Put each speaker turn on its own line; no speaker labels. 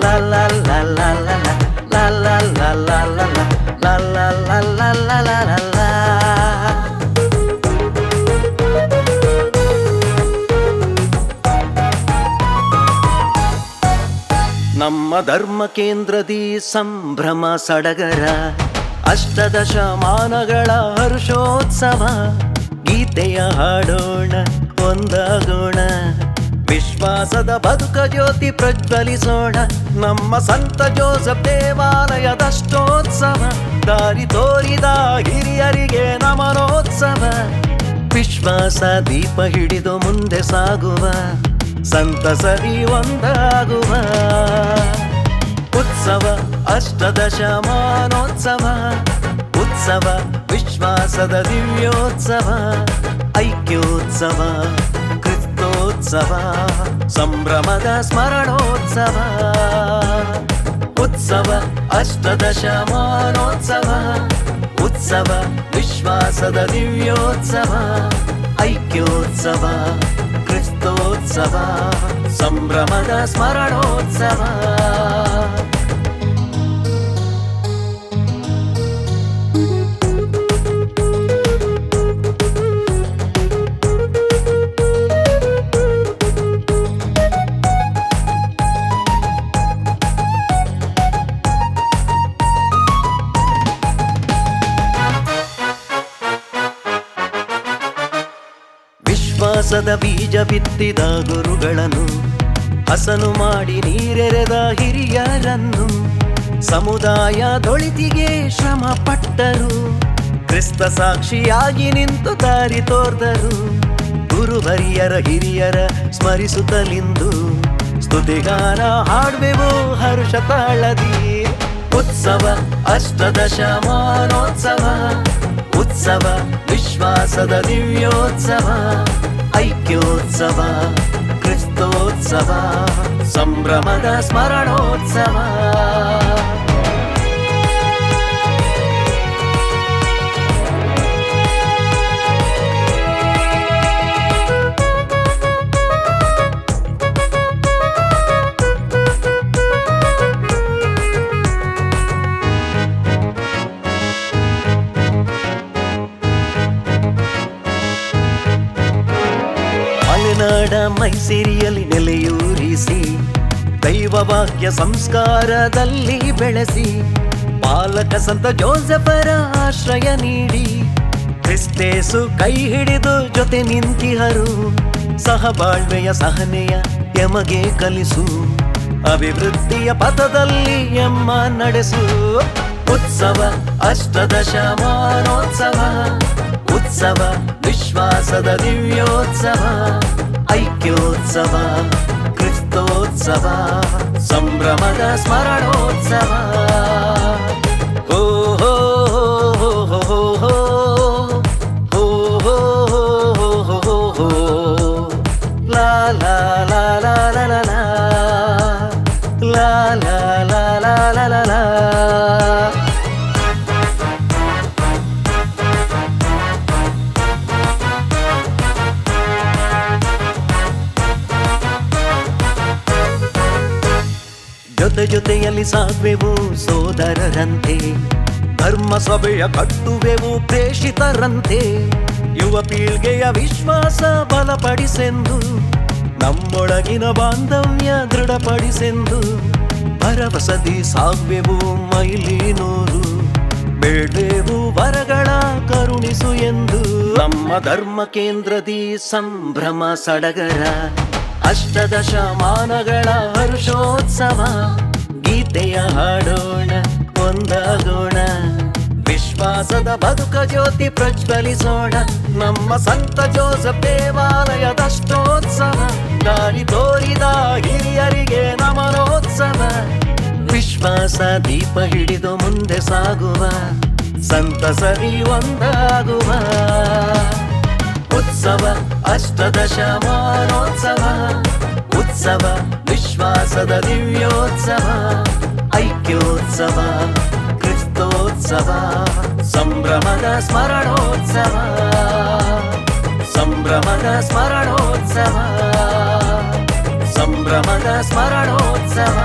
la la la la la la la la la la la la la la la la la la. ನಮ್ಮ ಧರ್ಮ ಕೇಂದ್ರದಿ ಸಂಭ್ರಮ ಸಡಗರ, ಅಷ್ಟದಶಮಾನಗಳ ಹರ್ಷೋತ್ಸವ. ಗೀತೆಯ ಹಾಡೋಣ, ಒಂದಾಗೋಣ, ವಿಶ್ವಾಸದ ಬದುಕ ಜ್ಯೋತಿ ಪ್ರಜ್ವಲಿಸೋಣ. ನಮ್ಮ ಸಂತ ಜೋಸೆಫ್ ದೇವಾಲಯದಷ್ಟೋತ್ಸವ, ದಾರಿ ತೋರಿದ ಹಿರಿಯರಿಗೆ ನಮನೋತ್ಸವ. ವಿಶ್ವಾಸ ದೀಪ ಹಿಡಿದು ಮುಂದೆ ಸಾಗುವ, ಸಂತಸರಿ ಒಂದಾಗುವ ಉತ್ಸವ. ಅಷ್ಟದಶಮಾನೋತ್ಸವ ಉತ್ಸವ, ವಿಶ್ವಾಸದ ದಿವ್ಯೋತ್ಸವ, ಐಕ್ಯೋತ್ಸವ, ಕ್ರಿಸ್ತೋತ್ಸವ, ಸಂಭ್ರಮದ ಸ್ಮರಣೋತ್ಸವ. ಉತ್ಸವ ಅಷ್ಟದಶಮಾನೋತ್ಸವ ಉತ್ಸವ, ವಿಶ್ವಾಸದ ದಿವ್ಯೋತ್ಸವ, ಐಕ್ಯೋತ್ಸವ, ಕ್ರಿಸ್ತೋತ್ಸವ, ಸಂಭ್ರಮದ ಸ್ಮರಣೋತ್ಸವ. ವಿಶ್ವಾಸದ ಬೀಜ ಬಿತ್ತಿದ ಗುರುಗಳನ್ನು, ಹಸನು ಮಾಡಿ ನೀರೆರೆದ ಹಿರಿಯರನ್ನು, ಸಮುದಾಯದೊಳಿತಿಗೆ ಶ್ರಮ ಪಟ್ಟರು, ಕ್ರಿಸ್ತ ಸಾಕ್ಷಿಯಾಗಿ ನಿಂತು ದಾರಿ ತೋರ್ದರು. ಗುರುವರಿಯರ ಹಿರಿಯರ ಸ್ಮರಿಸುತ್ತಲಿಂದು ಸ್ತುತಿಗಾನ ಹಾಡುವೆವು ಹರ್ಷ ತಾಳದಿ. ಉತ್ಸವ ಅಷ್ಟದಶಮಾನೋತ್ಸವ ಉತ್ಸವ, ವಿಶ್ವಾಸದ ದಿವ್ಯೋತ್ಸವ, ಐಕ್ಯೋತ್ಸವ, ಕ್ರಿಸ್ತೋತ್ಸವ, ಸಂಭ್ರಮದ ಸ್ಮರಣೋತ್ಸವ. ಮಲೆನಾಡ ಮೈಸಿರಿಯಲ್ಲಿ ನೆಲೆಯೂರಿಸಿ, ದೈವವಾಕ್ಯ ಸಂಸ್ಕಾರದಲ್ಲಿ ಬೆಳೆಸಿ, ಪಾಲಕ ಸಂತ ಜೋಸೆಫರ ಆಶ್ರಯ ನೀಡಿ, ಕ್ರಿಸ್ತೇಸು ಕೈ ಹಿಡಿದು ಜೊತೆ ನಿಂತಿಹರು. ಸಹಬಾಳ್ವೆಯ ಸಹನೆಯ ಎಮಗೆ ಕಲಿಸು, ಅಭಿವೃದ್ಧಿಯ ಪಥದಲ್ಲಿ ಎಮ್ಮ ನಡೆಸು. ಉತ್ಸವ ಅಷ್ಟದಶಮಾನೋತ್ಸವ ಉತ್ಸವ, ವಿಶ್ವಾಸದ ದಿವ್ಯೋತ್ಸವ, ಐಕ್ಯೋತ್ಸವ, ಕ್ರಿಸ್ತೋತ್ಸವ, ಸಂಭ್ರಮದ ಸ್ಮರಣೋತ್ಸವ. ಓ ಹೋ ಹೋ ಹೋ ಹೋ ಹೋ ಹೋ ಹೋ ಹೋ ಹೋ ಹೋ ಲಾ ಲಾ ಲಾ ಲಾ ಲಾ ಲಾ ಲಾ ಲಾ ಲಾ ಲಾ ಲಾ ಲಾ ಲಾ. ಜೊತೆ ಜೊತೆಯಲ್ಲಿ ಸಾಗುವೆವು ಸೋದರರಂತೆ, ಧರ್ಮ ಸಭೆಯ ಕಟ್ಟುವೆವು ಪ್ರೇಷಿತರಂತೆ. ಯುವ ಪೀಳಿಗೆಯ ವಿಶ್ವಾಸ ಬಲಪಡಿಸೆಂದು, ನಮ್ಮೊಳಗಿನ ಬಾಂಧವ್ಯ ದೃಢಪಡಿಸೆಂದು, ಭರವಸದಿ ಸಾಗುವೆವು ಮೈಲಿನೂರು. ಬೇಡೇವು ವರಗಳ ಕರುಣಿಸು ಎಂದು. ನಮ್ಮ ಧರ್ಮ ಕೇಂದ್ರದಿ ಸಂಭ್ರಮ ಸಡಗರ, ಅಷ್ಟದಶಮಾನಗಳ ಹರ್ಷೋತ್ಸವ. ಗೀತೆಯ ಹಾಡೋಣ, ಒಂದಾಗೋಣ, ವಿಶ್ವಾಸದ ಬದುಕ ಜ್ಯೋತಿ ಪ್ರಜ್ವಲಿಸೋಣ. ನಮ್ಮ ಸಂತ ಜೋಸೆಫ್ ದೇವಾಲಯದಷ್ಟೋತ್ಸವ, ದಾರಿ ತೋರಿದ ಹಿರಿಯರಿಗೆ ನಮನೋತ್ಸವ. ವಿಶ್ವಾಸ ದೀಪ ಹಿಡಿದು ಮುಂದೆ ಸಾಗುವ, ಸಂತಸರಿ ಒಂದಾಗುವ ಉತ್ಸವ. ಅಷ್ಟದಶಮಾನೋತ್ಸವ ಉತ್ಸವ, ವಿಶ್ವಾಸದ ದಿವ್ಯೋತ್ಸವ, ಐಕ್ಯೋತ್ಸವ, ಕ್ರಿಸ್ತೋತ್ಸವ, ಸಂಭ್ರಮದ ಸ್ಮರಣೋತ್ಸವ, ಸಂಭ್ರಮದ ಸ್ಮರಣೋತ್ಸವ, ಸಂಭ್ರಮದ ಸ್ಮರಣೋತ್ಸವ